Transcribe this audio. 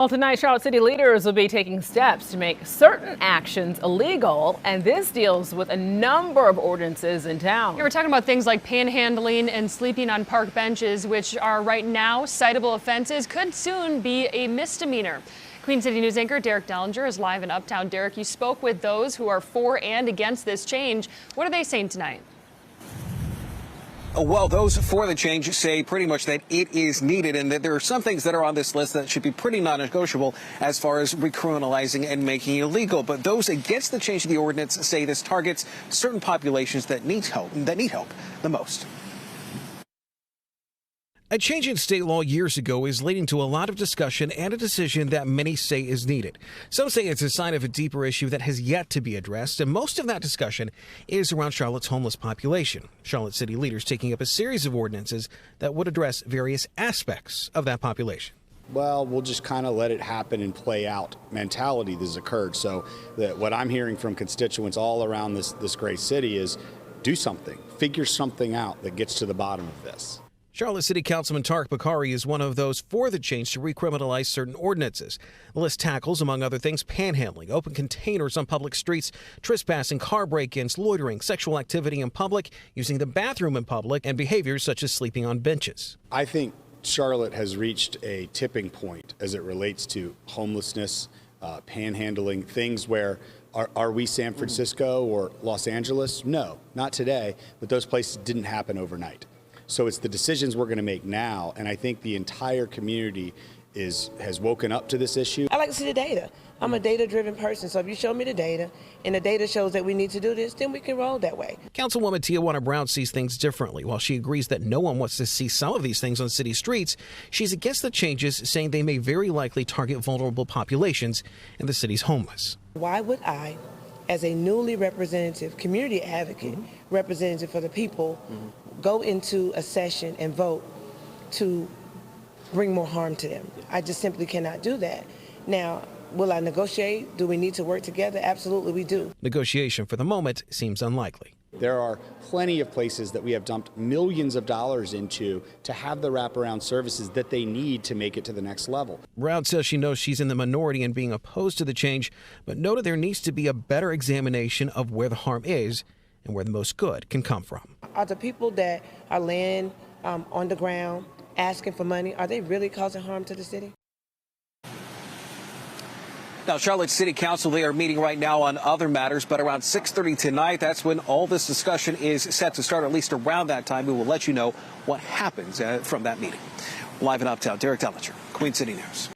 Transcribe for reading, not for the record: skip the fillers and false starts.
Well, tonight, Charlotte City leaders will be taking steps to make certain actions illegal, and this deals with a number of ordinances in town. Yeah, we're talking about things like panhandling and sleeping on park benches, which are right now citable offenses, could soon be a misdemeanor. Queen City News anchor Derek Dellinger is live in Uptown. Derek, you spoke with those who are for and against this change. What are they saying tonight? Well, those for the change say pretty much that it is needed and that there are some things that are on this list that should be pretty non-negotiable as far as recriminalizing and making it illegal. But those against the change of the ordinance say this targets certain populations that need help the most. A change in state law years ago is leading to a lot of discussion and a decision that many say is needed. Some say it's a sign of a deeper issue that has yet to be addressed, and most of that discussion is around Charlotte's homeless population. Charlotte City leaders taking up a series of ordinances that would address various aspects of that population. Well, we'll just kind of let it happen and play out mentality that has occurred. So what I'm hearing from constituents all around this great city is do something, figure something out that gets to the bottom of this. Charlotte City Councilman Tariq Bakari is one of those for the change to recriminalize certain ordinances. The list tackles, among other things, panhandling, open containers on public streets, trespassing, car break-ins, loitering, sexual activity in public, using the bathroom in public, and behaviors such as sleeping on benches. I think Charlotte has reached a tipping point as it relates to homelessness, panhandling, things where are we San Francisco or Los Angeles? No, not today, but those places didn't happen overnight. So it's the decisions we're going to make now, and I think the entire community has woken up to this issue. I like to see the data. I'm a data-driven person, so if you show me the data, and the data shows that we need to do this, then we can roll that way. Councilwoman Tijuana Brown sees things differently. While she agrees that no one wants to see some of these things on city streets, she's against the changes, saying they may very likely target vulnerable populations and the city's homeless. Why would I, as a newly representative community advocate, representative for the people, go into a session and vote to bring more harm to them? I just simply cannot do that. Now, will I negotiate? Do we need to work together? Absolutely, we do. Negotiation for the moment seems unlikely. There are plenty of places that we have dumped millions of dollars into to have the wraparound services that they need to make it to the next level. Brown says she knows she's in the minority in being opposed to the change, but noted there needs to be a better examination of where the harm is and where the most good can come from. Are the people that are laying on the ground asking for money, are they really causing harm to the city? Now, Charlotte City Council, they are meeting right now on other matters, but around 6:30 tonight, that's when all this discussion is set to start. At least around that time, we will let you know what happens from that meeting. Live in Uptown, Derek Dellinger, Queen City News.